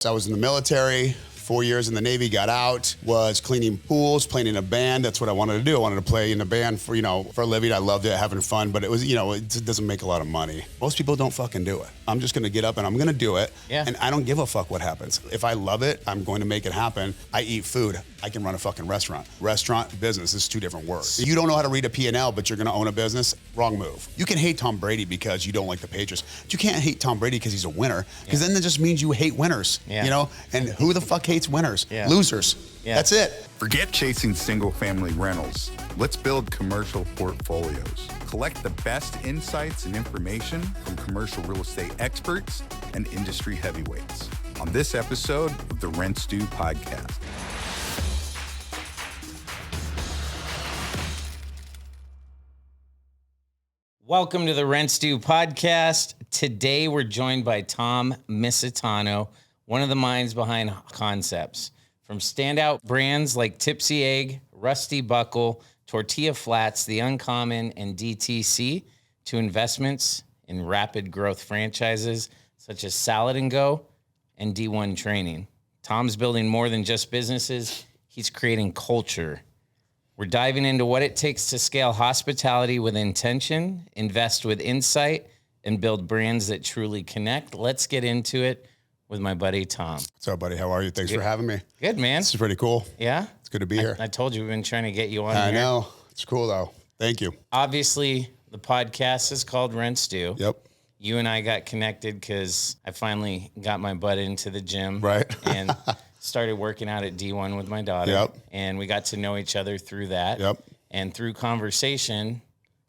I was in the military, 4 years in the Navy, got out, was cleaning pools, playing in a band. That's what I wanted to do. I wanted to play in a band for a living. I loved it, having fun, but it was, it doesn't make a lot of money. Most people don't fucking do it. I'm just going to get up and I'm going to do it. Yeah. And I don't give a fuck what happens. If I love it, I'm going to make it happen. I eat food. I can run a fucking restaurant. Restaurant, business is two different words. You don't know how to read a P&L, but you're going to own a business. Wrong move. You can hate Tom Brady because you don't like the Patriots. But you can't hate Tom Brady because he's a winner, because then that just means you hate winners, And who the fuck hates winners? Losers. Yeah. That's it. Forget chasing single-family rentals. Let's build commercial portfolios. Collect the best insights and information from commercial real estate experts and industry heavyweights on this episode of the Rent Stew podcast. Welcome to the Rent Stew podcast. Today we're joined by Tom Misitano, one of the minds behind concepts. From standout brands like Tipsy Egg, Rusty Buckle, Tortilla Flats, The Uncommon, and DTC, to investments in rapid growth franchises such as Salad & Go and D1 Training. Tom's building more than just businesses. He's creating culture. We're diving into what it takes to scale hospitality with intention, invest with insight, and build brands that truly connect. Let's get into it with my buddy, Tom. What's up, buddy? How are you? Thanks for having me. Good, man. This is pretty cool. Yeah? It's good to be here. I told you we've been trying to get you on I here. know. It's cool, though. Thank you. Obviously, the podcast is called Rent Stew. Yep. You and I got connected because I finally got my butt into the gym. Right. And started working out at D1 with my daughter. Yep. And we got to know each other through that. Yep. And through conversation,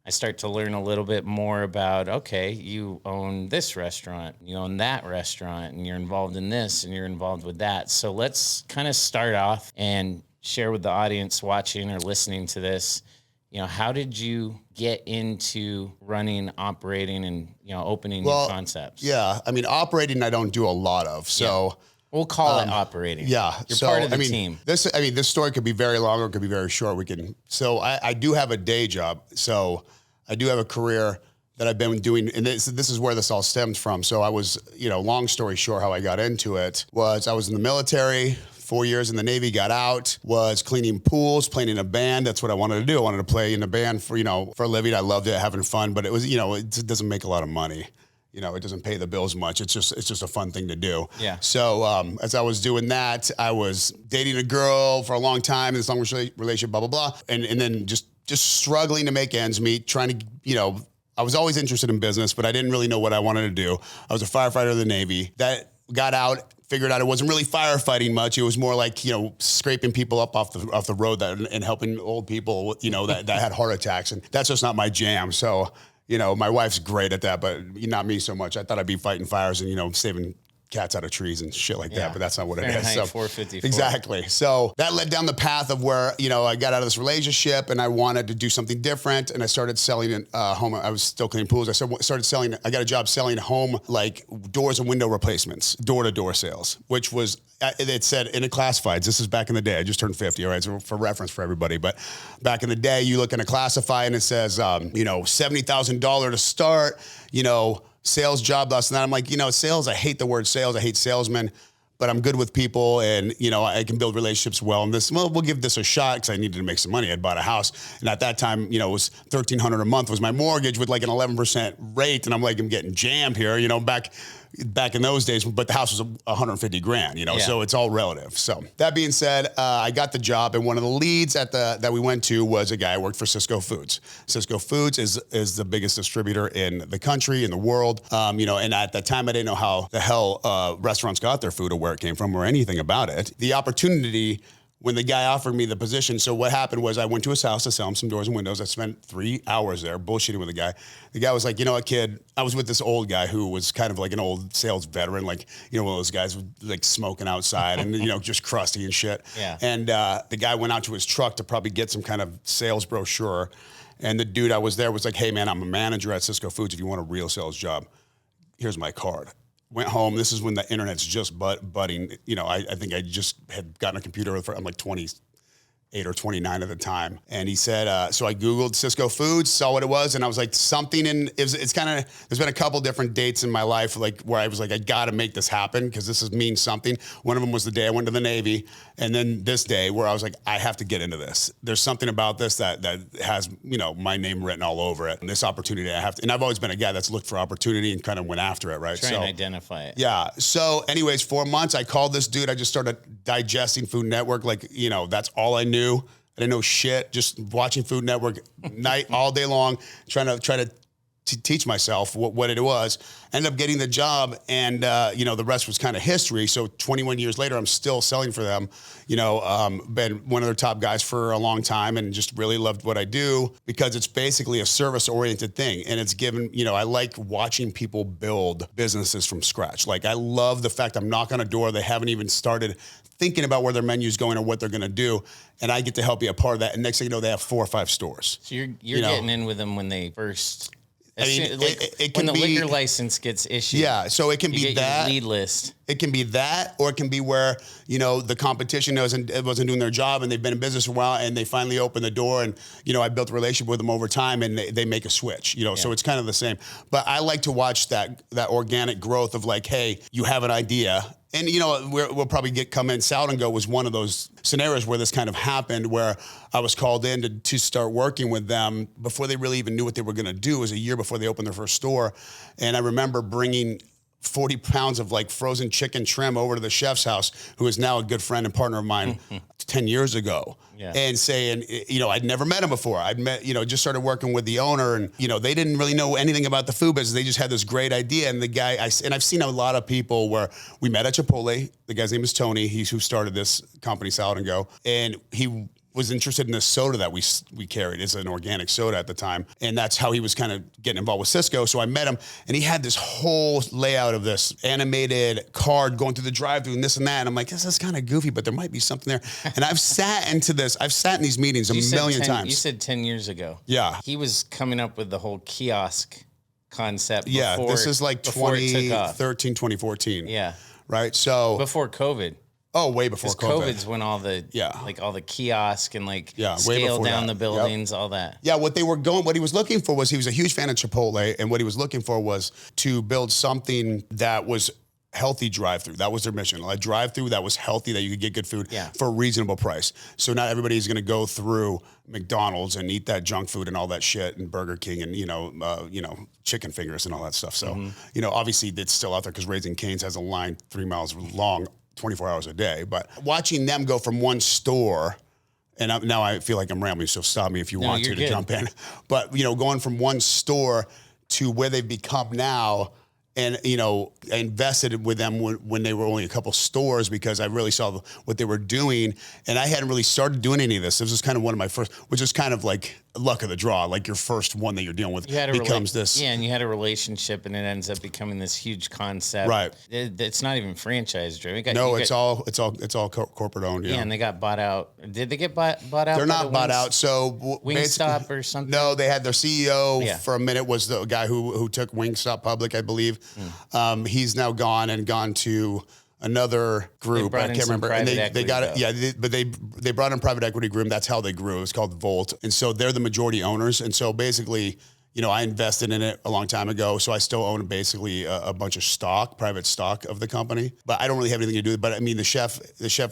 I start to learn a little bit more about, okay, you own this restaurant, you own that restaurant, and you're involved in this, and you're involved with that. So let's kind of start off and share with the audience watching or listening to this, how did you get into running, operating, and, opening new concepts? Yeah. I mean, operating, I don't do a lot of. So we'll call it operating. Yeah. You're part of the team. This story could be very long or it could be very short. I do have a day job. So I do have a career that I've been doing, and this is where this all stems from. So I was, long story short, how I got into it was I was in the military, 4 years in the Navy, got out, was cleaning pools, playing in a band. That's what I wanted to do. I wanted to play in a band for a living. I loved it, having fun, but it was, it doesn't make a lot of money. It doesn't pay the bills much. It's just a fun thing to do. Yeah. So as I was doing that, I was dating a girl for a long time, this long relationship, blah, blah, blah. And then just struggling to make ends meet, trying to, I was always interested in business, but I didn't really know what I wanted to do. I was a firefighter in the Navy. That got out, figured out it wasn't really firefighting much. It was more like, scraping people up off the road and helping old people, that had heart attacks. And that's just not my jam. So, my wife's great at that, but not me so much. I thought I'd be fighting fires and, saving cats out of trees and shit like that, but that's not what it is. So 454. Exactly. So that led down the path of where, I got out of this relationship and I wanted to do something different. And I started selling home. I was still cleaning pools. I started selling, I got a job selling home, like doors and window replacements, door-to-door sales, which was, it said in the classifieds, this is back in the day, I just turned 50, all right, so for reference for everybody, but back in the day, you look in a classified and it says, $70,000 to start, sales job loss. And then I'm like, sales, I hate the word sales. I hate salesmen, but I'm good with people and, I can build relationships well. And we'll give this a shot because I needed to make some money. I'd bought a house. And at that time, it was $1,300 a month was my mortgage with like an 11% rate. And I'm like, I'm getting jammed here, back in those days, but the house was $150,000, so it's all relative. So that being said, I got the job, and one of the leads that we went to was a guy who worked for Cisco Foods. Cisco Foods is the biggest distributor in the country, in the world. And at that time, I didn't know how the hell restaurants got their food or where it came from or anything about it. The opportunity, when the guy offered me the position, so what happened was I went to his house to sell him some doors and windows. I spent 3 hours there bullshitting with the guy. The guy was like, you know what, kid? I was with this old guy who was kind of like an old sales veteran, like, one of those guys with like smoking outside and, just crusty and shit. Yeah. And the guy went out to his truck to probably get some kind of sales brochure. And the dude I was there was like, hey, man, I'm a manager at Cisco Foods. If you want a real sales job, here's my card. Went home. This is when the internet's just budding. I think I just had gotten a computer. I'm like 20, 28 or 29 at the time. And he said, so I Googled Cisco Foods, saw what it was. And I was like, it's kind of, there's been a couple different dates in my life, like where I was like, I got to make this happen because means something. One of them was the day I went to the Navy. And then this day where I was like, I have to get into this. There's something about this that has, my name written all over it. And this opportunity I have to, and I've always been a guy that's looked for opportunity and kind of went after it, right? Try and identify it. Yeah. So anyways, 4 months, I called this dude. I just started digesting Food Network. Like, that's all I knew. I didn't know shit. Just watching Food Network all day long, trying to teach myself what it was. Ended up getting the job, and the rest was kind of history. So 21 years later, I'm still selling for them. Been one of their top guys for a long time, and just really loved what I do because it's basically a service-oriented thing, and it's given. I like watching people build businesses from scratch. Like I love the fact I'm knocking on a door, they haven't even started thinking about where their menu's going or what they're going to do, and I get to help be a part of that. And next thing you know, they have 4 or 5 stores. So you're getting in with them when they first. It can when the be, liquor license gets issued. Yeah, so it can be that lead list. It can be that, or it can be where the competition wasn't doing their job, and they've been in business for a while, and they finally open the door, and I built a relationship with them over time, and they make a switch. So it's kind of the same. But I like to watch that organic growth of like, hey, you have an idea. And we'll probably come in. Salad and Go was one of those scenarios where this kind of happened, where I was called in to start working with them before they really even knew what they were going to do. It was a year before they opened their first store, and I remember bringing 40 pounds of like frozen chicken trim over to the chef's house, who is now a good friend and partner of mine 10 years ago. Yeah. And saying, I'd never met him before. I'd met, just started working with the owner, and, they didn't really know anything about the food business. They just had this great idea. And the guy, and I've seen a lot of people where we met at Chipotle. The guy's name is Tony. He's who started this company, Salad and Go. And he was interested in this soda that we carried. It's an organic soda at the time. And that's how he was kind of getting involved with Cisco. So I met him, and he had this whole layout of this animated card going through the drive-thru and this and that. And I'm like, this is kind of goofy, but there might be something there. And I've sat in these meetings a million times. You said 10 years ago. Yeah. He was coming up with the whole kiosk concept. Yeah, this is like 2013, 2014. Yeah. Right? So before COVID. Oh, way before COVID. COVID's when all the all the kiosk and scale down the buildings, all that. Yeah, what he was looking for was, he was a huge fan of Chipotle, and what he was looking for was to build something that was healthy drive-through. That was their mission. A drive-through that was healthy, that you could get good food for a reasonable price. So not everybody's going to go through McDonald's and eat that junk food and all that shit, and Burger King and chicken fingers and all that stuff. So obviously it's still out there because Raising Cane's has a line 3 miles long, 24 hours a day. But watching them go from one store, and now I feel like I'm rambling, so stop me if you want to jump in. But, going from one store to where they've become now, and, I invested with them when they were only a couple stores, because I really saw what they were doing, and I hadn't really started doing any of this. This was kind of one of my first, which is kind of like luck of the draw, like your first one that you're dealing with becomes this. Yeah, and you had a relationship, and it ends up becoming this huge concept. Right. It's not even franchise driven. It's all corporate owned. Yeah, and they got bought out. Did they get bought out? They're not bought out. So Wingstop or something. No, they had their CEO for a minute, was the guy who took Wingstop public, I believe. He's now gone to another group. I can't remember. And they got it. But they brought in private equity group. That's how they grew. It was called Volt. And so they're the majority owners. And so basically, I invested in it a long time ago. So I still own basically a bunch of private stock of the company. But I don't really have anything to do with it. But I mean, the chef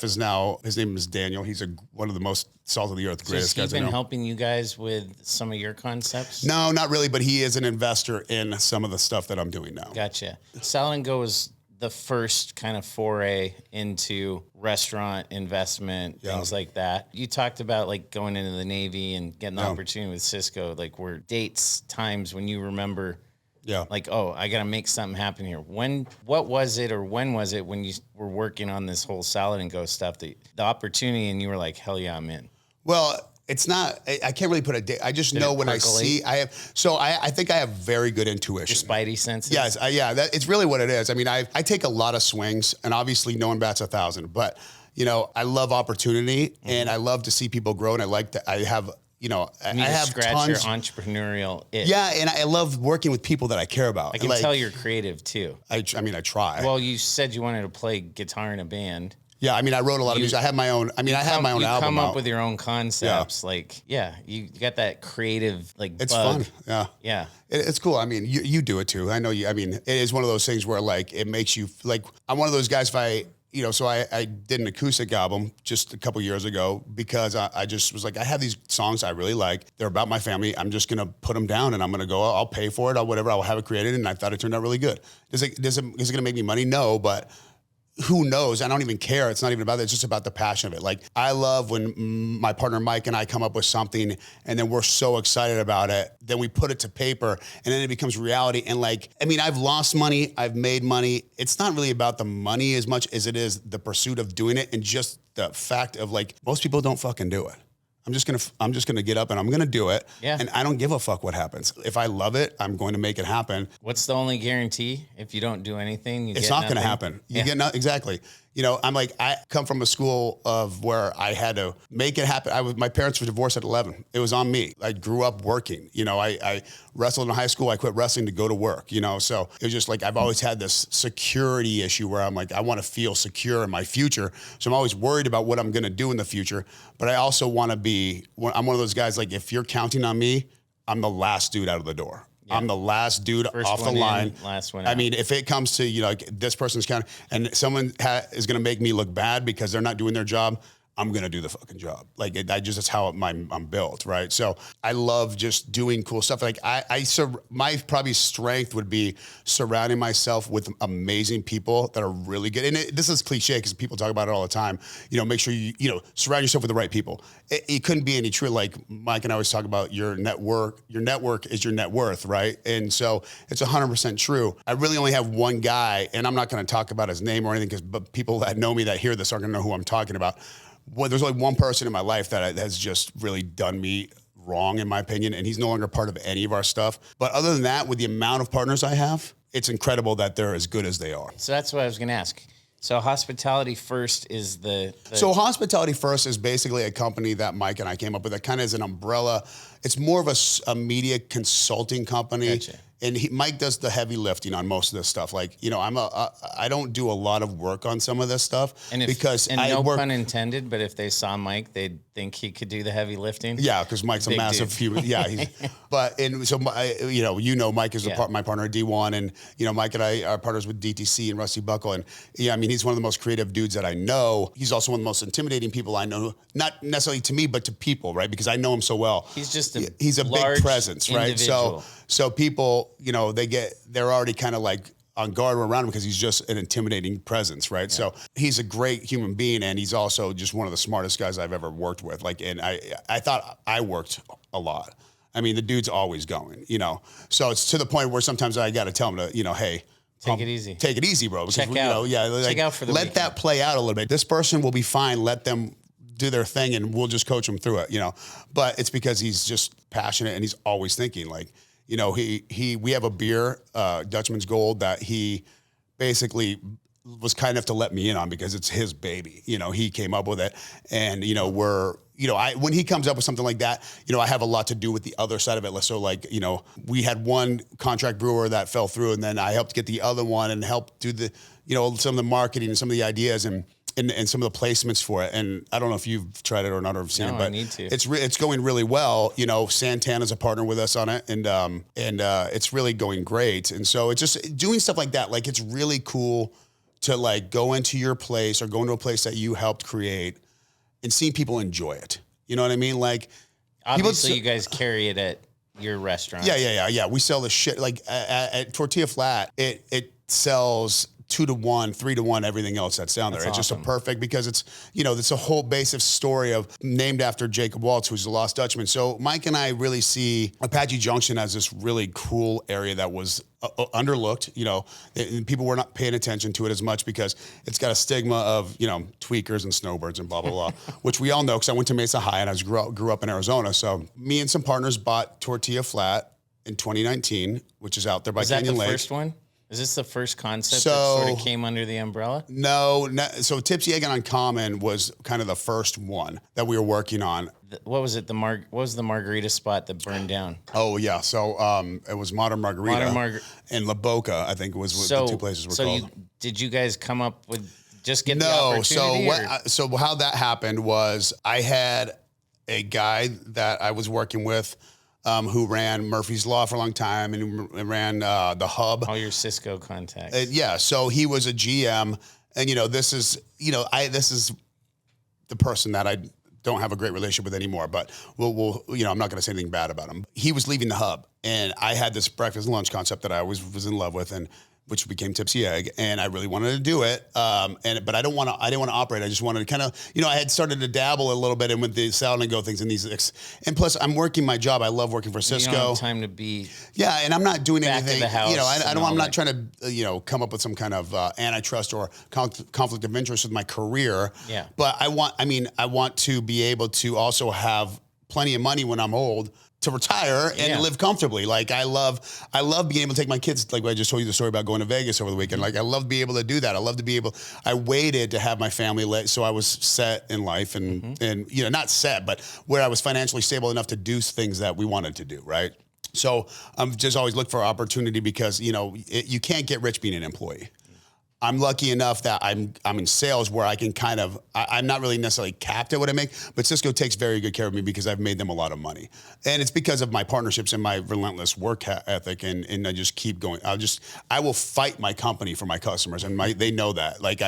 is now, his name is Daniel. He's one of the most salt of the earth, greatest guys I know. Has he been helping you guys with some of your concepts? No, not really. But he is an investor in some of the stuff that I'm doing now. Gotcha. Salad and Go is the first kind of foray into restaurant investment, things like that. You talked about like going into the Navy and getting the opportunity with Cisco, like were dates, times when you remember, like, oh, I got to make something happen here. When was it when you were working on this whole Salad and Go stuff, the opportunity, and you were like, hell yeah, I'm in? Well, it's not, I can't really put a date. I just know when I see, I think I have very good intuition. Your spidey senses? Yes, it's really what it is. I mean, I take a lot of swings, and obviously no one bats 1,000, but, I love opportunity, and I love to see people grow, and I like that I have, I have scratch your entrepreneurial itch. Yeah, and I love working with people that I care about. I can tell you're creative too. I mean, I try. Well, you said you wanted to play guitar in a band. Yeah, I mean, I wrote a lot of music. I have my own. I mean, I have my own album. You come up out. with your own concepts. You got that creative It's bug. fun. Yeah, Yeah. It's cool. I mean, you do it too. I know you. I mean, it is one of those things where like it makes you like. I'm one of those guys. If I so I did an acoustic album just a couple years ago because I just was like, I have these songs I really like. They're about my family. I'm just going to put them down and I'm going to go, I'll pay for it or whatever. I'll have it created. And I thought it turned out really good. Is it going to make me money? No, but who knows? I don't even care. It's not even about that. It's just about the passion of it. Like I love when my partner Mike and I come up with something and then we're so excited about it. Then we put it to paper and then it becomes reality. And like, I mean, I've lost money. I've made money. It's not really about the money as much as it is the pursuit of doing it. And just the fact of like, most people don't fucking do it. I'm just gonna get up and I'm gonna do it. Yeah. And I don't give a fuck what happens. If I love it, I'm going to make it happen. What's the only guarantee? If you don't do anything, It's not going to happen. You get nothing. Exactly. You know, I'm like, I come from a school of where I had to make it happen. My parents were divorced at 11. It was on me. I grew up working. You know, I wrestled in high school. I quit wrestling to go to work, you know? So it was just like, I've always had this security issue where I'm like, I want to feel secure in my future. So I'm always worried about what I'm going to do in the future. But I also want to I'm one of those guys, like, if you're counting on me, I'm the last dude out of the door. Yeah. I'm the last dude off the line. Last one I out. mean, if it comes to, you know, like this person's counting and someone is going to make me look bad because they're not doing their job, I'm going to do the fucking job. Like that's how I'm built. Right. So I love just doing cool stuff. Like my probably strength would be surrounding myself with amazing people that are really good. And this is cliche because people talk about it all the time. You know, make sure you surround yourself with the right people. It couldn't be any truer. Like Mike and I always talk about your network. Your network is your net worth. Right. And so it's 100% true. I really only have one guy and I'm not going to talk about his name or anything but people that know me that hear this aren't going to know who I'm talking about. Well, there's only one person in my life that has just really done me wrong, in my opinion, and he's no longer part of any of our stuff. But other than that, with the amount of partners I have, it's incredible that they're as good as they are. So that's what I was going to ask. So Hospitality First is So Hospitality First is basically a company that Mike and I came up with that kind of is an umbrella. It's more of a media consulting company. Gotcha. And Mike does the heavy lifting on most of this stuff. Like, you know, I don't do a lot of work on some of this stuff because no pun intended, but if they saw Mike, they'd think he could do the heavy lifting. Yeah, because Mike's a massive human. Yeah, Mike is my partner at D1, and Mike and I are partners with DTC and Rusty Buckle, and yeah, I mean he's one of the most creative dudes that I know. He's also one of the most intimidating people I know, not necessarily to me, but to people, right? Because I know him so well. He's a big presence, right? Individual. So people, they're already kind of like on guard around him because he's just an intimidating presence, right? Yeah. So he's a great human being, and he's also just one of the smartest guys I've ever worked with. Like, and I thought I worked a lot. I mean, the dude's always going, So it's to the point where sometimes I got to tell him to, hey, take it easy. Take it easy, bro. Because, check out. Check out for the let weekend. That play out a little bit. This person will be fine. Let them do their thing, and we'll just coach them through it, But it's because he's just passionate, and he's always thinking like. We have a beer, Dutchman's Gold, that he basically was kind enough to let me in on because it's his baby. He came up with it, and when he comes up with something like that, I have a lot to do with the other side of it. So we had one contract brewer that fell through, and then I helped get the other one and helped do the, some of the marketing and some of the ideas and some of the placements for it. And I don't know if you've tried it or not or have seen it, but I need to. It's going really well. Santana's a partner with us on it, and it's really going great. And so it's just doing stuff like that. Like, it's really cool to like go into your place or go into a place that you helped create and seeing people enjoy it. You know what I mean? Like, obviously you guys carry it at your restaurant. Yeah. We sell the shit like at Tortilla Flat. It sells 2-to-1, 3-to-1, everything else that's down there. It's awesome. Just a perfect because it's, it's a whole basic story of named after Jacob Waltz, who's the Lost Dutchman. So Mike and I really see Apache Junction as this really cool area that was underlooked, and people were not paying attention to it as much because it's got a stigma of, tweakers and snowbirds and blah, blah, blah, which we all know because I went to Mesa High and I grew up in Arizona. So me and some partners bought Tortilla Flat in 2019, which is out there by Canyon Lake. Is that the first one? Is this the first concept that sort of came under the umbrella? No. So Tipsy Egg and Uncommon was kind of the first one that we were working on. What was it? What was the margarita spot that burned down? Oh, yeah. So it was Modern Margarita and La Boca, I think was what the two places were called. Did you guys come up with just get the No. opportunity? So how that happened was I had a guy that I was working with who ran Murphy's Law for a long time and ran the Hub. All your Cisco contacts. Yeah. So he was a GM, and this is the person that I don't have a great relationship with anymore, but we'll I'm not going to say anything bad about him. He was leaving the Hub, and I had this breakfast and lunch concept that I always was in love with, and which became Tipsy Egg, and I really wanted to do it. But I didn't want to operate. I just wanted to kind of, I had started to dabble a little bit in with the salad and go things and these, and plus I'm working my job. I love working for Cisco. You don't have time to be. Yeah, and I'm not doing back anything. To the house I'm not trying to, come up with some kind of antitrust or conflict of interest with my career. Yeah. But I want to be able to also have plenty of money when I'm old to retire and live comfortably. Like I love being able to take my kids, like I just told you the story about going to Vegas over the weekend. Like I love to be able to do that. I waited to have my family so I was set in life and not set, but where I was financially stable enough to do things that we wanted to do. Right. So I'm just always look for opportunity because, you can't get rich being an employee. I'm lucky enough that I'm in sales where I can I'm not really necessarily capped at what I make, but Cisco takes very good care of me because I've made them a lot of money. And it's because of my partnerships and my relentless work ethic. And I just keep going. I will fight my company for my customers, and they know that. Like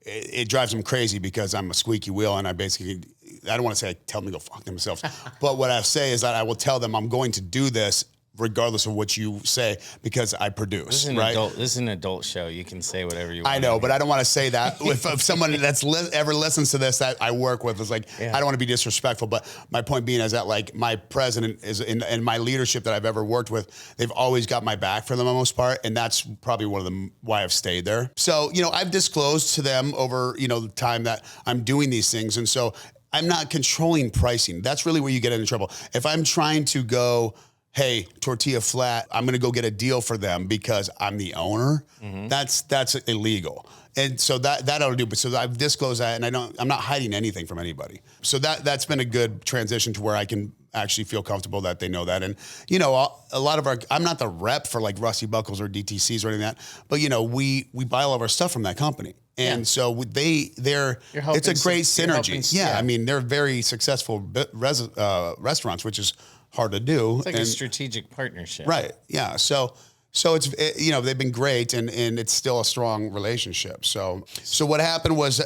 it drives them crazy because I'm a squeaky wheel, and I don't want to say I tell them to go fuck themselves, but what I say is that I will tell them I'm going to do this regardless of what you say, because I produce. This is an adult show. You can say whatever you want. I know, but I don't want to say that if someone that's ever listens to this that I work with is like, I don't want to be disrespectful. But my point being is that like my president is and my leadership that I've ever worked with, they've always got my back for the most part. And that's probably one of them why I've stayed there. So, I've disclosed to them over, the time that I'm doing these things. And so I'm not controlling pricing. That's really where you get into trouble. If I'm trying to go, hey, tortilla flat, I'm going to go get a deal for them because I'm the owner. Mm-hmm. That's illegal. And so that I don't do. But so I've disclosed that, and I'm not hiding anything from anybody. So that's been a good transition to where I can actually feel comfortable that they know that. And, a lot of I'm not the rep for like Rusty Buckles or DTCs or anything like that, but we buy all of our stuff from that company. And so it's a great synergy. Yeah. I mean, they're very successful restaurants, which is hard to do. It's like a strategic partnership. Right. Yeah. So it's, they've been great and it's still a strong relationship. So what happened was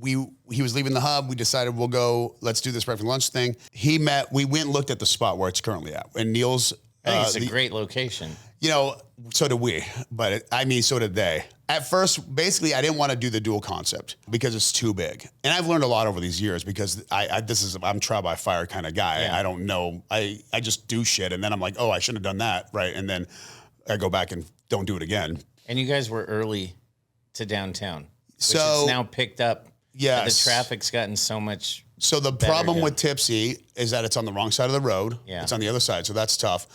he was leaving the Hub. We decided let's do this breakfast lunch thing. We went and looked at the spot where it's currently at. And Neil's, I think it's a great location. So did we, but so did they. At first, basically, I didn't want to do the dual concept because it's too big. And I've learned a lot over these years because I'm trial by fire kind of guy. Yeah. I don't know. I just do shit. And then I'm like, oh, I shouldn't have done that. Right. And then I go back and don't do it again. And you guys were early to downtown. So it's now picked up. Yes. The traffic's gotten so much. So the problem with Tipsy is that it's on the wrong side of the road. Yeah. It's on the other side. So that's tough.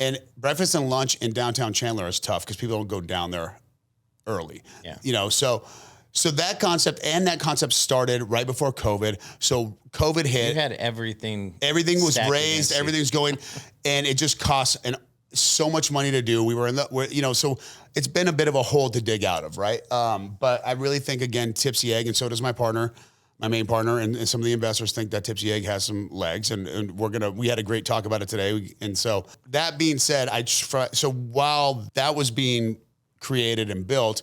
And breakfast and lunch in downtown Chandler is tough because people don't go down there early. Yeah. So that concept started right before COVID. So COVID hit. You had everything. Everything was raised. Everything's going, and it just costs so much money to do. So it's been a bit of a hole to dig out of, right? But I really think again, Tipsy Egg, and so does my partner. My main partner and some of the investors think that Tipsy Egg has some legs, and we had a great talk about it today. And so that being said, so while that was being created and built,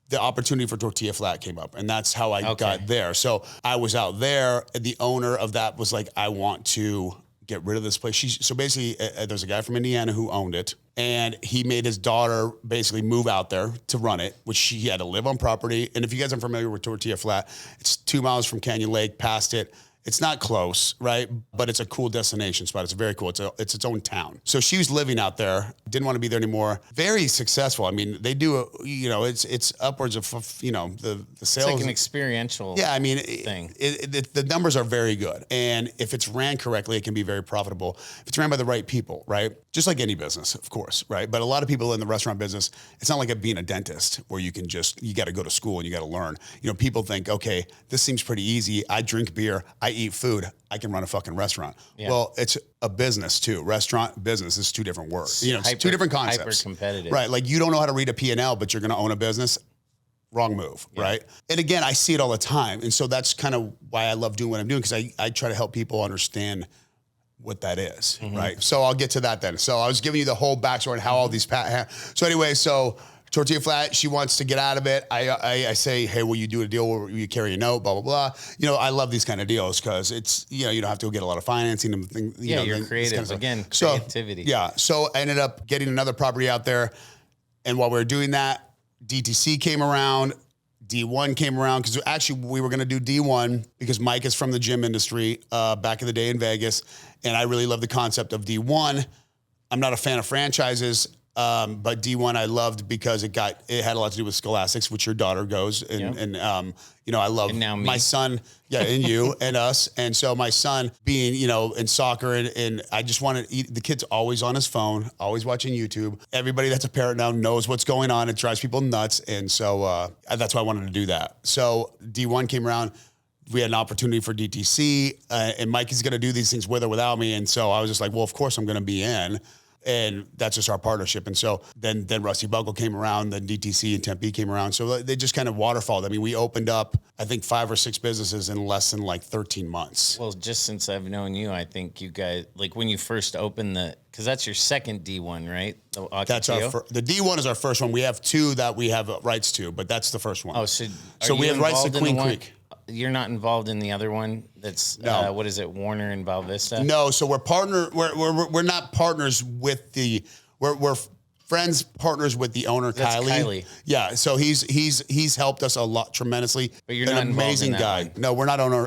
the opportunity for tortilla flat came up, and that's how I got there. So I was out there. The owner of that was like, I want to get rid of this place. So basically, there's a guy from Indiana who owned it, and he made his daughter basically move out there to run it, which she had to live on property. And if you guys are familiar with Tortilla Flat, it's 2 miles from Canyon Lake, past it. It's not close, right? But it's a cool destination spot. It's very cool. It's its own town. So she was living out there, didn't want to be there anymore. Very successful. I mean, they do, it's upwards of, the sales. It's like an experiential thing. The numbers are very good. And if it's ran correctly, it can be very profitable. If it's ran by the right people, right? Just like any business, of course, right? But a lot of people in the restaurant business, it's not like being a dentist where you got to go to school and you got to learn. People think, okay, this seems pretty easy. I drink beer. I eat food, I can run a fucking restaurant. Yeah. Well, it's a business too. Restaurant, business is two different words. It's two different concepts. Hyper competitive. Right. Like you don't know how to read a P&L, but you're going to own a business. wrong move, right? And again, I see it all the time. And so that's kind of why I love doing what I'm doing, because I try to help people understand what that is, right? So I'll get to that then. So I was giving you the whole backstory on how all these so anyway, so Tortilla Flat, she wants to get out of it. I say, hey, will you do a deal where you carry a note, blah, blah, blah. You know, I love these kind of deals because it's, you know, you don't have to go get a lot of financing and things. You know, you're creative. Kind of Again, creativity. So I ended up getting another property out there. And while we were doing that, DTC came around, D1 came around, because actually we were going to do D1 because Mike is from the gym industry back in the day in Vegas. And I really love the concept of D1. I'm not a fan of franchises. But D1 I loved because it had a lot to do with Scholastics, which your daughter goes, and you know, I love my son, and you and us, and so my son being, you know, in soccer, and I just wanted the kid's always on his phone, always watching YouTube. Everybody that's a parent now knows what's going on. It drives people nuts, and so that's why I wanted to do that. So D1 came around. We had an opportunity for DTC, and Mike is going to do these things with or without me, and so I was just like, well, of course I'm going to be in. And that's just our partnership. And so then Rusty Buckle came around, then DTC and Tempe came around. So they just kind of waterfalled. I mean, we opened up, I think, 5 or 6 businesses in less than like 13 months. Well, just since I've known you, I think you guys, like when you first opened because that's your second D1, right? That's the D1 is our first one. We have 2 that we have rights to, but that's the first one. Oh, so we have rights to Queen Creek. You're not involved in the other one. That's what is it, Warner and Val Vista? No, so we're not partners with we're friends partners with the owner. That's Kylie. Yeah, so he's helped us a lot tremendously. But you're not an amazing guy. One. No, we're not owner.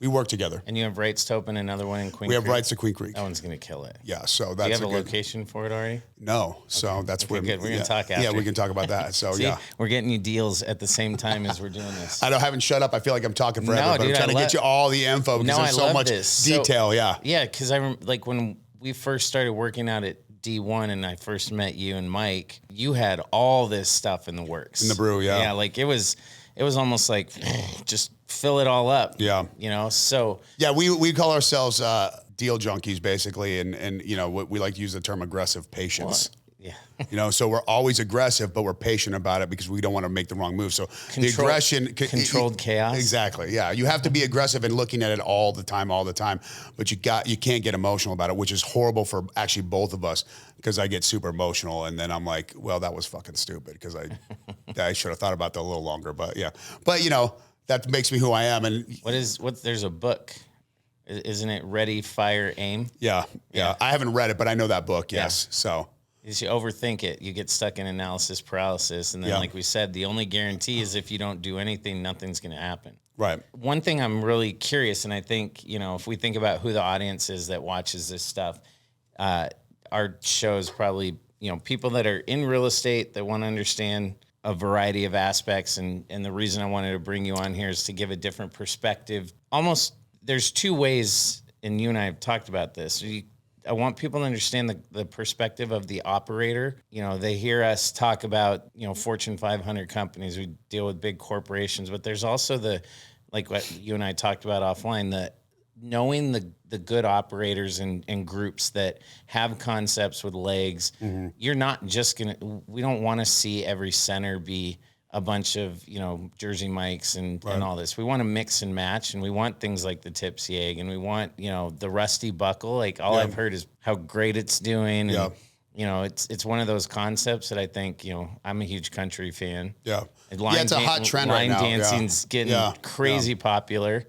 We work together. And you have rights to open another one in Queen Creek? We have rights to Queen Creek. That one's going to kill it. Yeah, so that's Do you have a location for it already? No, so that's where good. We're going to talk after. Yeah, we can talk about that. So See, we're getting you deals at the same time as we're doing this. I haven't shut up. I feel like I'm talking forever, but I'm trying to get you all the info because there's so much detail. Yeah, because like when we first started working out at D1 and I first met you and Mike, you had all this stuff in the works. In the brew, yeah. Yeah, like it was almost like just fill it all up. Yeah. You know, so. Yeah, we call ourselves deal junkies, basically. And you know, we like to use the term aggressive patience. Yeah. You know, so we're always aggressive, but we're patient about it because we don't want to make the wrong move. So the aggression. Controlled chaos. Exactly. Yeah. You have to be aggressive and looking at it all the time. But you can't get emotional about it, which is horrible for actually both of us because I get super emotional. And then I'm like, well, that was fucking stupid because I should have thought about that a little longer. But yeah. But, you know, that makes me who I am. And there's a book. Isn't it Ready, Fire, Aim? Yeah. I haven't read it, but I know that book. Yes. Yeah. So. Is you overthink it, you get stuck in analysis paralysis. And then, like we said, the only guarantee is if you don't do anything, nothing's going to happen. Right. One thing I'm really curious, and I think, you know, if we think about who the audience is that watches this stuff, our show is probably, you know, people that are in real estate that want to understand a variety of aspects. And the reason I wanted to bring you on here is to give a different perspective. Almost, there's 2 ways, and you and I have talked about this. I want people to understand the perspective of the operator. You know, they hear us talk about, you know, Fortune 500 companies. We deal with big corporations, but there's also like what you and I talked about offline, knowing the good operators and groups that have concepts with legs. Mm-hmm. You're not just we don't want to see every center be a bunch of, you know, Jersey Mikes and all this. We want to mix and match, and we want things like the Tipsy Egg, and we want, you know, the Rusty Buckle. Like I've heard is how great it's doing. And, you know, it's one of those concepts that I think, you know, I'm a huge country fan. Yeah. It's a hot trend right now. Line dancing's getting crazy popular,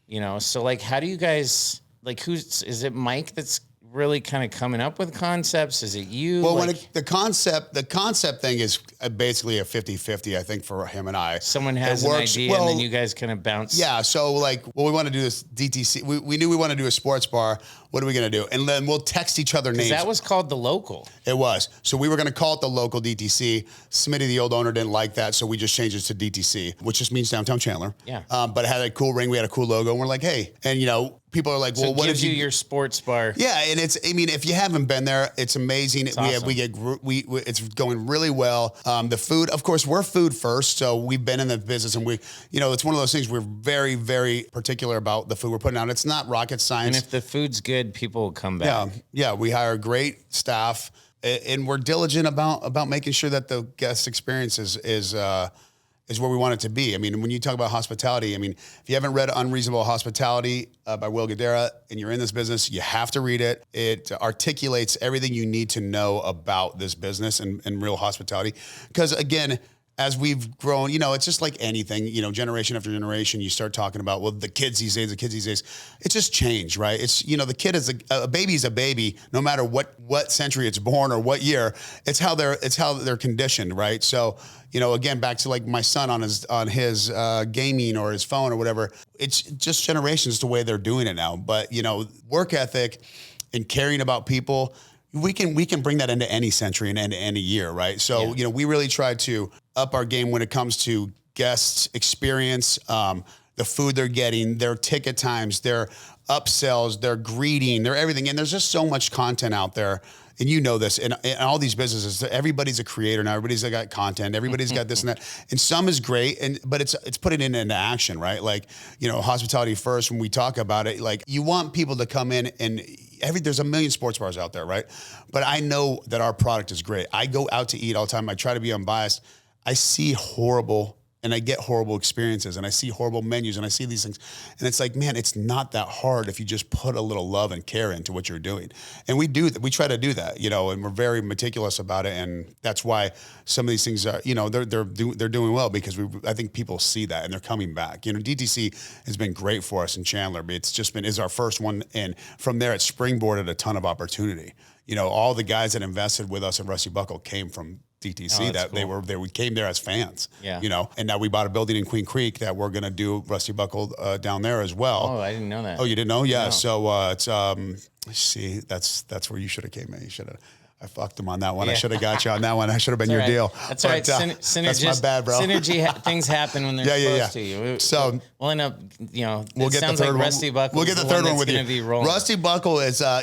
you know? So like, how do you guys, like is it Mike that's really kind of coming up with concepts? Is it you? Well, the concept thing is basically a 50-50, I think, for him and I. Someone has an idea and then you guys kind of bounce. Yeah. So like, we want to do this DTC. We knew we want to do a sports bar. What are we going to do? And then we'll text each other names. That was called The Local. It was. So we were going to call it The Local DTC. Smitty, the old owner, didn't like that. So we just changed it to DTC, which just means Downtown Chandler. Yeah. But it had a cool ring. We had a cool logo. And we're like, hey. And, you know, people are like, well, what if you your sports bar? Yeah. And if you haven't been there, it's amazing. It's awesome. It's going really well. The food, of course, we're food first. So we've been in the business and it's one of those things we're very, very particular about the food we're putting out. It's not rocket science. And if the food's good, people will come back. Yeah. We hire great staff, and we're diligent about making sure that the guest experience is is where we want it to be. I mean, when you talk about hospitality, I mean, if you haven't read Unreasonable Hospitality by Will Guidara and you're in this business, you have to read it. It articulates everything you need to know about this business and real hospitality. Because again, as we've grown, it's just like anything, generation after generation, you start talking about, well, the kids these days, it's just changed, right? It's, the kid is a baby is a baby, no matter what century it's born or what year, it's how they're conditioned, right? So, again, back to like my son on his gaming or his phone or whatever, it's just generations the way they're doing it now. But, work ethic and caring about people, we can bring that into any century and into any year, right? So, we really try to up our game when it comes to guests experience, the food they're getting, their ticket times, their upsells, their greeting, their everything. And there's just so much content out there. And you know this, in all these businesses, everybody's a creator now. Everybody's got content. Everybody's got this and that. And some is great, but it's putting it into action, right? Like, hospitality first, when we talk about it, like you want people to come in and there's a million sports bars out there, right? But I know that our product is great. I go out to eat all the time. I try to be unbiased. I see horrible and I get horrible experiences and I see horrible menus and I see these things. And it's like, man, it's not that hard if you just put a little love and care into what you're doing. And we do that. We try to do that, and we're very meticulous about it. And that's why some of these things are, they're doing well because I think people see that and they're coming back. DTC has been great for us in Chandler, but is our first one. And from there, it springboarded a ton of opportunity. All the guys that invested with us at Rusty Buckle came from DTC. We came there as fans, and now we bought a building in Queen Creek that we're going to do Rusty Buckle down there as well. Oh, I didn't know that. Oh, you didn't know? Yeah. No. So it's see, that's where you should have came in. You should have. I fucked him on that one. Yeah. I should have got you on that one. I should have been your deal. That's all right. That's my bad, bro. Synergy things happen when they're supposed to you. So we'll end up, we'll get sounds the third like one. Rusty Buckle. We'll get the third one with you. Rusty Buckle is, I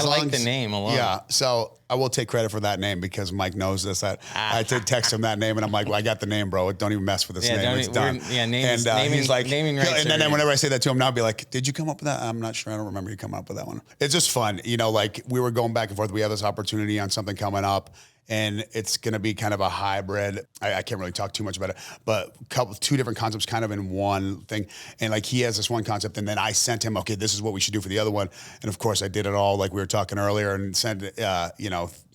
like the name alone. Yeah. So I will take credit for that name because Mike knows this. I did text him that name and I'm like, well, I got the name, bro. Don't even mess with this name. It's done. He's like, naming rights. And then whenever I say that to him now, I'll be like, did you come up with that? I'm not sure. I don't remember you coming up with that one. It's just fun. Like we were going back and forth. We have this opportunity on something coming up. And it's going to be kind of a hybrid. I can't really talk too much about it, but two different concepts kind of in one thing. And like he has this one concept and then I sent him, okay, this is what we should do for the other one. And of course I did it all like we were talking earlier and sent it,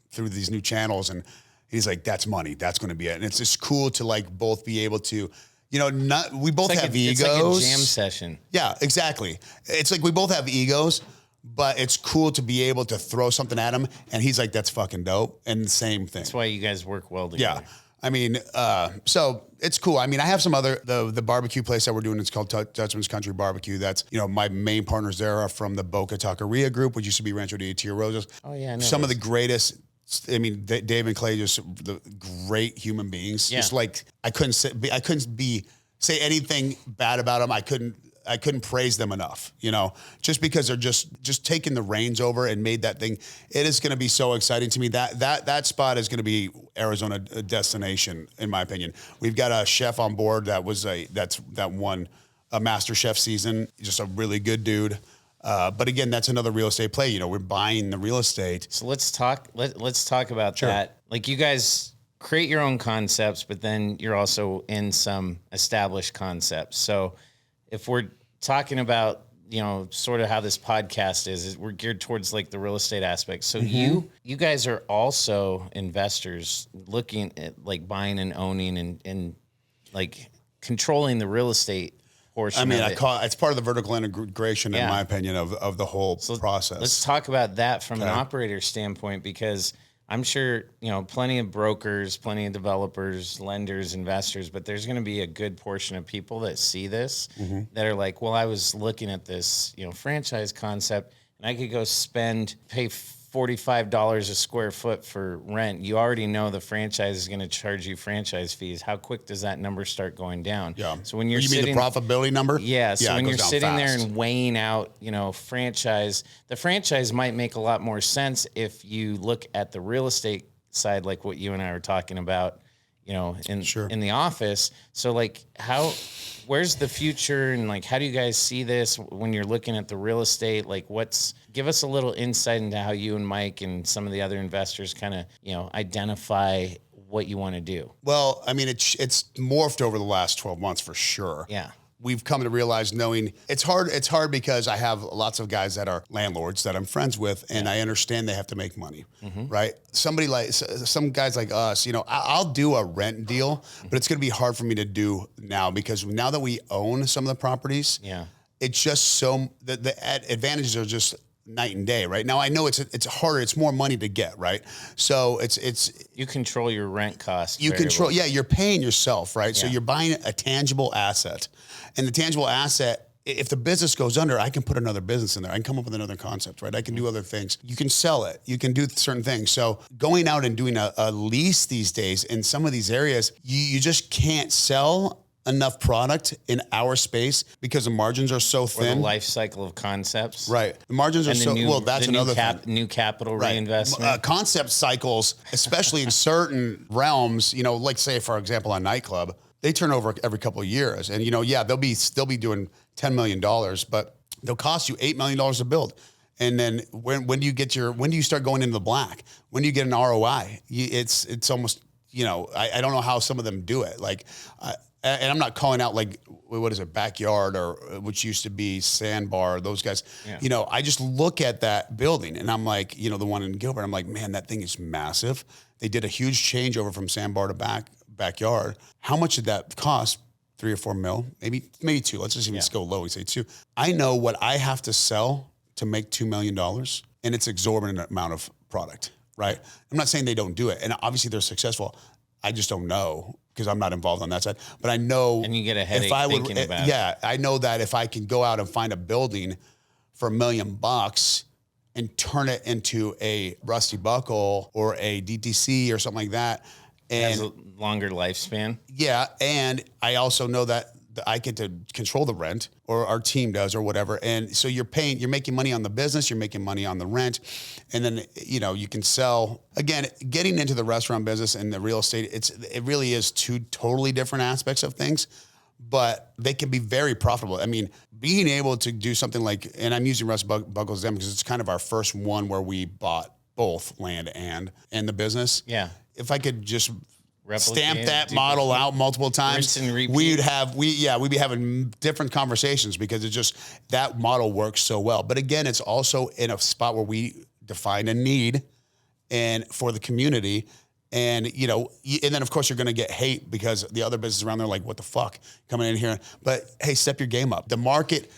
through these new channels. And he's like, that's money. That's going to be it. And it's just cool to like both be able to, we both have egos. It's like a jam session. Yeah, exactly. It's like we both have egos. But it's cool to be able to throw something at him. And he's like, that's fucking dope. And the same thing. That's why you guys work well together. Yeah. I mean, so it's cool. I mean, I have some other, the barbecue place that we're doing, it's called Dutchman's Country Barbecue. That's, my main partners there are from the Boca Taqueria group, which used to be Rancho de Tio Rosas. Oh, yeah. I know some of the greatest, Dave and Clay, just the great human beings. Yeah. Just like, I couldn't say anything bad about them. I couldn't praise them enough, just because they're just taking the reins over and made that thing. It is going to be so exciting to me. That spot is going to be Arizona destination, in my opinion. We've got a chef on board that won a Master Chef season, just a really good dude. But again, that's another real estate play. We're buying the real estate. So let's talk about that. Like you guys create your own concepts, but then you're also in some established concepts. So if we're talking about, sort of how this podcast is we're geared towards like the real estate aspect. So you guys are also investors looking at like buying and owning and like controlling the real estate portion. I mean, of it. It's part of the vertical integration, in my opinion, of the whole process. Let's talk about that from an operator standpoint, because I'm sure, plenty of brokers, plenty of developers, lenders, investors, but there's going to be a good portion of people that see this that are like, well, I was looking at this, franchise concept and I could go pay $45 a square foot for rent. You already know the franchise is going to charge you franchise fees. How quick does that number start going down? Yeah. So when you're mean the profitability number? Yeah. So when you're sitting there fast. and weighing out, franchise, the franchise might make a lot more sense if you look at the real estate side, like what you and I were talking about, in the office. So like where's the future and like, how do you guys see this when you're looking at the real estate? Like give us a little insight into how you and Mike and some of the other investors kind of, identify what you want to do? Well, I mean, it's morphed over the last 12 months for sure. Yeah. We've come to realize knowing it's hard. It's hard because I have lots of guys that are landlords that I'm friends with, and I understand they have to make money, right? Somebody like some guys like us, you know, I'll do a rent deal, but it's going to be hard for me to do now because now that we own some of the properties, it's just so the advantages are just night and day. Right now, I know it's harder. It's more money to get, right? So it's you control your rent cost. You control, you're paying yourself, right? Yeah. So you're buying a tangible asset. And the tangible asset, if the business goes under, I can put another business in there. I can come up with another concept, right? I can do other things. You can sell it. You can do certain things. So going out and doing a lease these days in some of these areas, you just can't sell enough product in our space because the margins are so thin. Or the life cycle of concepts. Right. The margins are so, well, that's another thing. New capital reinvestment. Concept cycles, especially in certain realms, you know, like say, for example, a nightclub, they turn over every couple of years. And, you know, they'll be doing $10 million, but they'll cost you $8 million to build. And then when do you start going into the black? When do you get an ROI? It's almost, you know, I don't know how some of them do it. Like, and I'm not calling out like, what is it, Backyard or which used to be Sandbar, those guys. Yeah. You know, I just look at that building and I'm like, you know, the one in Gilbert, I'm like, man, that thing is massive. They did a huge changeover from Sandbar to Backyard. How much did that cost? 3 or 4 mil, maybe 2. Let's just even go low. We say 2. I know what I have to sell to make $2 million, and it's exorbitant amount of product, right? I'm not saying they don't do it, and obviously they're successful. I just don't know because I'm not involved on that side. But I know, and you get a headache thinking about it. Yeah, I know that if I can go out and find a building for $1 million and turn it into a Rusty Buckle or a DTC or something like that. And has a longer lifespan. Yeah, and I also know that I get to control the rent, or our team does, or whatever. And so you're making money on the business, you're making money on the rent, and then you know you can sell. Again, getting into the restaurant business and the real estate, it really is 2 totally different aspects of things, but they can be very profitable. I mean, being able to do something like, and I'm using Rusty Buckles because it's kind of our first one where we bought both land and the business. Yeah. If I could just stamp that duplicate, model out multiple times, we'd be having different conversations because it's just that model works so well. But again, it's also in a spot where we define a need and for the community. And, you know, and then of course you're going to get hate because the other businesses around there are like, what the fuck coming in here? But hey, step your game up. The market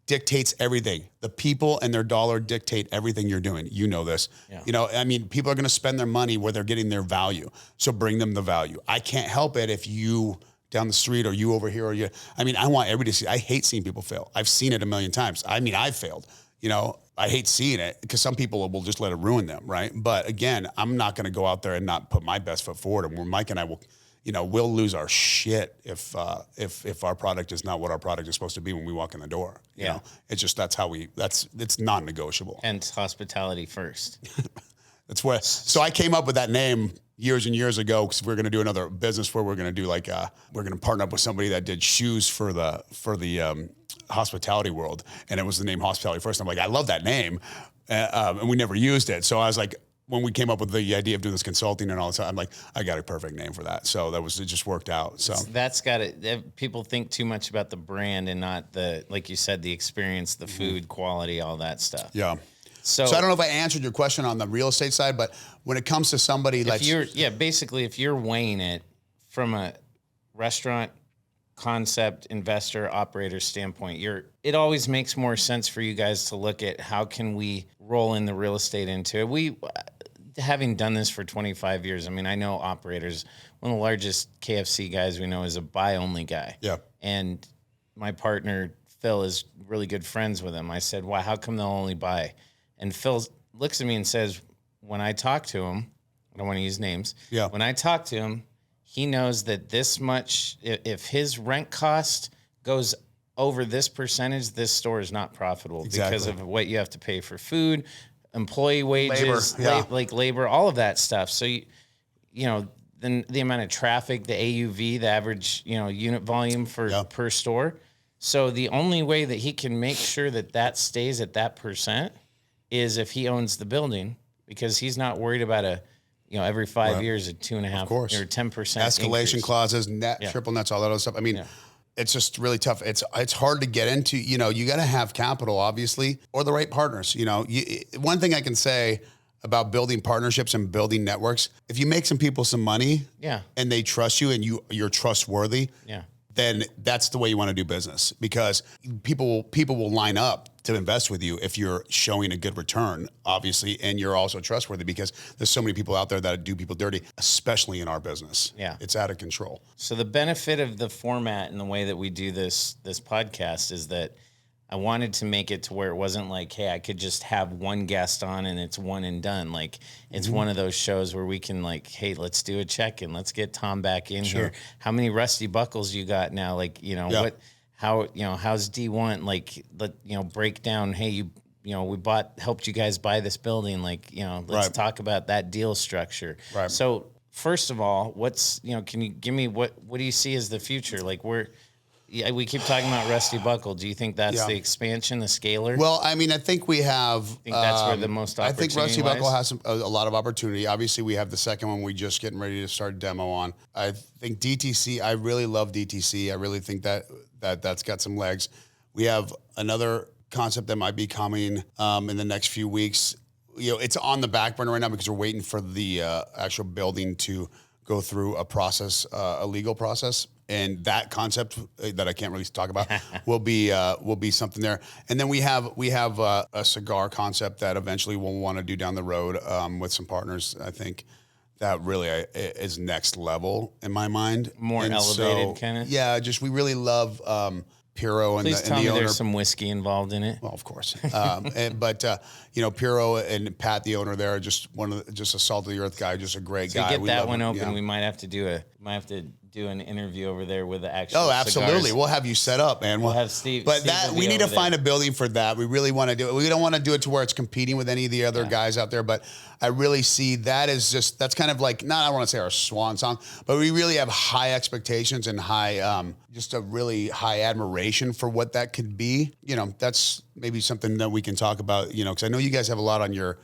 dictates everything. The people and their dollar dictate everything you're doing. You know this. Yeah. You know, I mean, people are going to spend their money where they're getting their value. So bring them the value. I can't help it if you down the street or you over here or you. I mean, I want everybody to see. I hate seeing people fail. I've seen it a million times. I mean, I've failed. You know, I hate seeing it because some people will just let it ruin them, right? But again, I'm not going to go out there and not put my best foot forward. And Mike and I will. You know, we'll lose our shit if our product is not what our product is supposed to be when we walk in the door. You know, it's just it's non-negotiable. And hospitality first. That's where. So I came up with that name years and years ago because we're going to do another business where we're going to do like we're going to partner up with somebody that did shoes for the hospitality world, and it was the name Hospitality First. I'm like, I love that name, and we never used it. So I was like, when we came up with the idea of doing this consulting and all this, I'm like, I got a perfect name for that. So it just worked out. So that's got it. People think too much about the brand and not like you said, the experience, the food quality, all that stuff. Yeah. So I don't know if I answered your question on the real estate side, but when it comes to somebody like basically if you're weighing it from a restaurant concept, investor, operator standpoint, it always makes more sense for you guys to look at how can we roll in the real estate into it. We, having done this for 25 years, I mean, I know operators. One of the largest KFC guys we know is a buy-only guy. Yeah. And my partner, Phil, is really good friends with him. I said, why, how come they'll only buy? And Phil looks at me and says, when I talk to him, I don't want to use names. Yeah. When I talk to him, he knows that this much, if his rent cost goes over this percentage, this store is not profitable because of what you have to pay for food, employee wages, labor, all of that stuff. So, you know, then the amount of traffic, the AUV, the average, you know, unit volume per store. So the only way that he can make sure that stays at that percent is if he owns the building, because he's not worried about a every 5 years, a 2.5 or 10% escalation increase. clauses, triple nets, all that other stuff. I mean, it's just really tough. It's hard to get into. You got to have capital, obviously, or the right partners. One thing I can say about building partnerships and building networks, if you make some people some money, and they trust you and you're trustworthy, then that's the way you want to do business, because people will line up to invest with you if you're showing a good return, obviously, and you're also trustworthy, because there's so many people out there that do people dirty, especially in our business. Yeah. It's out of control. So the benefit of the format and the way that we do this podcast is that I wanted to make it to where it wasn't like, hey, I could just have one guest on and it's one and done. Like, it's one of those shows where we can like, hey, let's do a check-in. Let's get Tom back in here. How many rusty buckles you got now? Like, how's D1? Like, break down, hey, we helped you guys buy this building. Like, let's talk about that deal structure. Right. So first of all, can you give me, what do you see as the future? Like, we keep talking about Rusty Buckle. Do you think that's the expansion, the scaler? Well, I mean, I think we have. I think that's where the most opportunity I think Rusty lies. Buckle has a lot of opportunity. Obviously, we have the second one we just getting ready to start demo on. I think DTC. I really love DTC. I really think that's got some legs. We have another concept that might be coming in the next few weeks. It's on the back burner right now because we're waiting for the actual building to go through a legal process. And that concept that I can't really talk about will be something there. And then we have a cigar concept that eventually we'll want to do down the road with some partners. I think that really is next level in my mind. More elevated kind of. Yeah, we really love Puro and Please the tell me owner. There's some whiskey involved in it. Well, of course. But Puro and Pat, the owner there, just a salt of the earth guy, just a great guy. To get that one him, open, we might have to do an interview over there with the actual. Oh, absolutely. Cigars. We'll have you set up, man. We'll have Steve. But Steve we need to find a building for that. We really want to do it. We don't want to do it to where it's competing with any of the other guys out there. But I really see that as that's kind of like, I don't want to say our swan song, but we really have high expectations and just a really high admiration for what that could be. That's maybe something that we can talk about, because I know you guys have a lot on your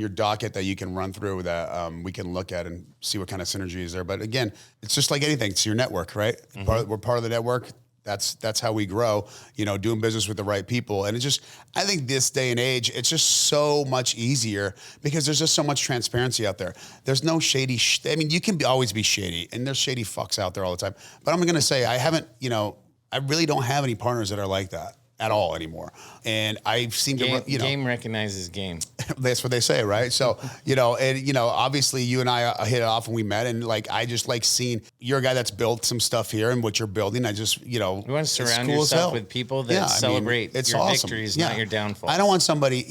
docket that you can run through that we can look at and see what kind of synergy is there. But again, it's just like anything. It's your network, right? Mm-hmm. We're part of the network. That's how we grow, doing business with the right people. And I think this day and age, it's just so much easier because there's just so much transparency out there. There's no shady you can always be shady, and there's shady fucks out there all the time. But I'm going to say I really don't have any partners that are like that at all anymore. And I seem to, game recognizes game. That's what they say, right? So, obviously you and I hit it off when we met, and I just like seeing you're a guy that's built some stuff here and what you're building. I just, you want to surround yourself with people that celebrate your awesome. Victories, not your downfalls. I don't want somebody,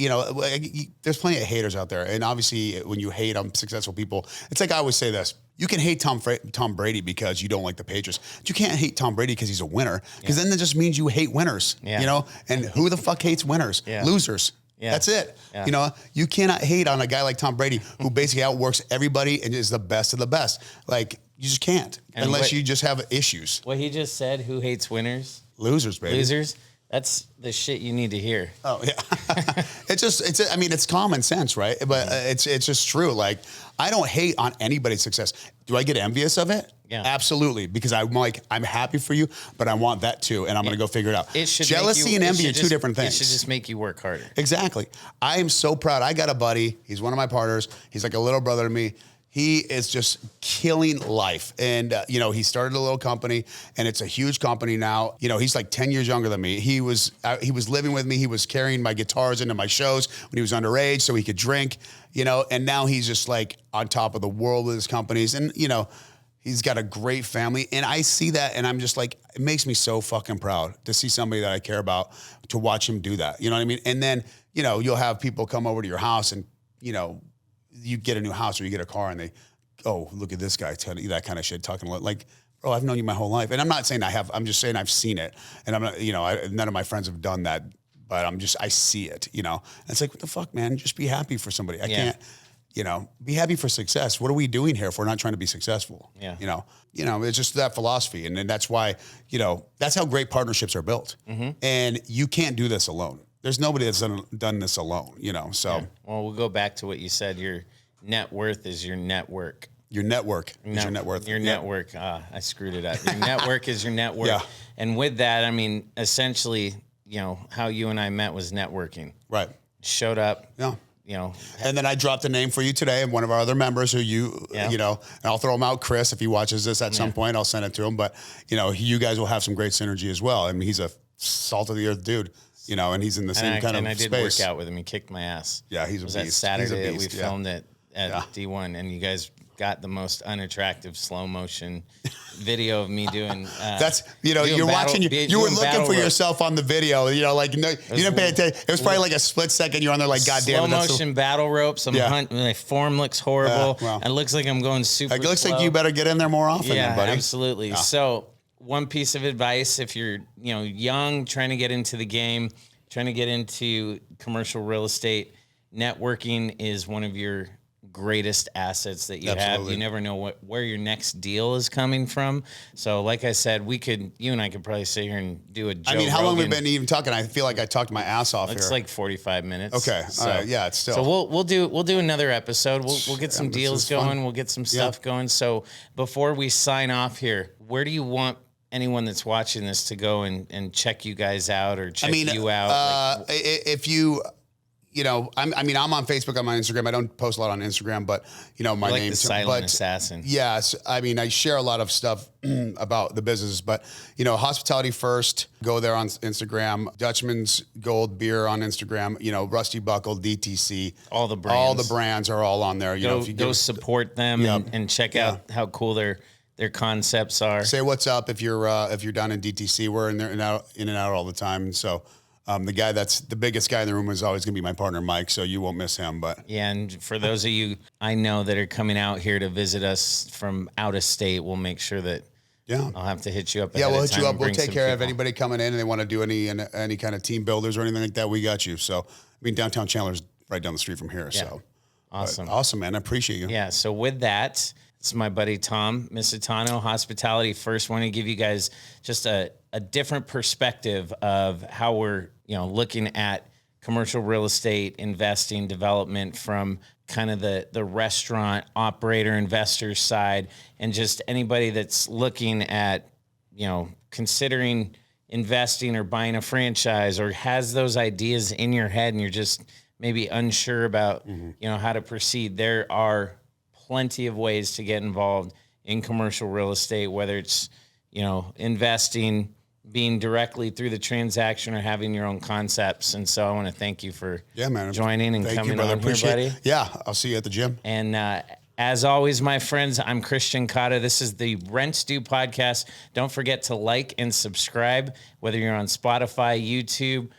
there's plenty of haters out there. And obviously when you hate on successful people, it's like I always say this. You can hate Tom Brady because you don't like the Patriots. But you can't hate Tom Brady because he's a winner. Because then that just means you hate winners. Yeah. And who the fuck hates winners? Yeah. Losers. Yeah. That's it. Yeah. You cannot hate on a guy like Tom Brady who basically outworks everybody and is the best of the best. Like, you just can't unless you just have issues. What he just said, who hates winners? Losers, baby. Losers. That's the shit you need to hear. Oh yeah, it's common sense, right? But it's just true. Like, I don't hate on anybody's success. Do I get envious of it? Yeah, absolutely. Because I'm happy for you, but I want that too, and I'm going to go figure it out. Jealousy and envy are two different things. It should just make you work harder. Exactly. I am so proud. I got a buddy. He's one of my partners. He's like a little brother to me. He is just killing life. And, he started a little company, and it's a huge company now. He's like 10 years younger than me. He was living with me. He was carrying my guitars into my shows when he was underage so he could drink, and now he's just like on top of the world with his companies. And, he's got a great family. And I see that, and I'm just like, it makes me so fucking proud to see somebody that I care about, to watch him do that. You know what I mean? And then, you'll have people come over to your house and, you get a new house or you get a car and they, oh, look at this guy, that kind of shit, talking like, bro, I've known you my whole life. And I'm not saying I'm just saying I've seen it. And I'm not, none of my friends have done that, but I see it, And it's like, what the fuck, man? Just be happy for somebody. I can't, be happy for success. What are we doing here if we're not trying to be successful? Yeah. It's just that philosophy. And that's why, that's how great partnerships are built. Mm-hmm. And you can't do this alone. There's nobody that's done this alone, so. Yeah. Well, we'll go back to what you said. You're net worth is your network. Your network is your net worth. Your network. I screwed it up. Your network is your net worth. Yeah. And with that, I mean, essentially, you know, how you and I met was networking. Right. Showed up. Yeah. You know. And then I dropped a name for you today, and one of our other members who you know, and I'll throw him out, Chris, if he watches this at some point, I'll send it to him. But, you know, you guys will have some great synergy as well. I mean, he's a salt of the earth dude, you know, and he's in the same kind of And I did space. work out with him. He kicked my ass. Yeah, he's a was beast. That Saturday He's a beast, that we filmed it at D1, and you guys got the most unattractive slow motion video of me doing. That's, you know, you're watching, you were looking for yourself on the video, you know, like, no, you didn't pay attention. It was probably like a split second. You're on there like, God damn it. Slow motion battle ropes. I'm hunting. My form looks horrible. Well, it looks like I'm going super It looks slow. like you better get in there more often, Yeah, buddy. absolutely. Yeah. So one piece of advice, if you're, you know, young, trying to get into the game, trying to get into commercial real estate, networking is one of your greatest assets that you have. You never know where your next deal is coming from. So like I said, you and I could probably sit here and do a Joe how long have we Rogan. been even talking? I feel like I talked my ass off here. It's like 45 minutes. Okay. So, All right. Yeah, it's still. So we'll do another episode. We'll get some deals going. We'll get some stuff going. So before we sign off here, where do you want anyone that's watching this to go and check you guys out or check you out? If you know, I'm on Facebook, I'm on Instagram. I don't post a lot on Instagram, but you know, my like name's the silent assassin. Yes, I mean, I share a lot of stuff about the business, but you know, Hospitality First, go there on Instagram. Dutchman's Gold Beer on Instagram. You know, Rusty Buckle, DTC, all the brands are all on there. You know, if you go support them and check out how cool their concepts are. Say what's up if you're down in DTC. We're in there in and out all the time. So. The guy that's the biggest guy in the room is always going to be my partner, Mike, so you won't miss him. But yeah, and for those of you I know that are coming out here to visit us from out of state, we'll make sure that I'll have to hit you up. Yeah, we'll hit you up. We'll take care of anybody coming in and they want to do any kind of team builders or anything like that. We got you. So, I mean, downtown Chandler's right down the street from here. Yeah. So awesome, man. I appreciate you. Yeah. So with that, it's my buddy Tom Misitano, Hospitality First. Want to give you guys just a different perspective of how we're, you know, looking at commercial real estate investing development from kind of the restaurant operator investor side, and just anybody that's looking at, you know, considering investing or buying a franchise or has those ideas in your head and you're just maybe unsure about, you know, how to proceed. There are plenty of ways to get involved in commercial real estate, whether it's, you know, investing, being directly through the transaction, or having your own concepts. And so I want to thank you for joining and coming on here, buddy. Yeah, I'll see you at the gym. And as always, my friends, I'm Christian Cotta. This is the Rent Stew Podcast. Don't forget to like and subscribe, whether you're on Spotify, YouTube.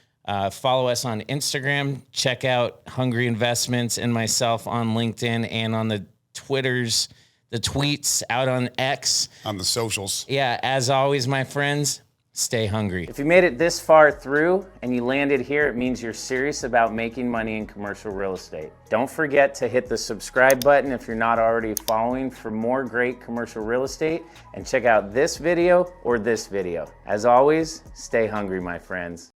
Follow us on Instagram. Check out Hungry Investments and myself on LinkedIn and on the Twitters, the tweets out on X. On the socials. Yeah, as always, my friends, stay hungry. If you made it this far through and you landed here, it means you're serious about making money in commercial real estate. Don't forget to hit the subscribe button if you're not already following for more great commercial real estate, and check out this video or this video. As always, stay hungry, my friends.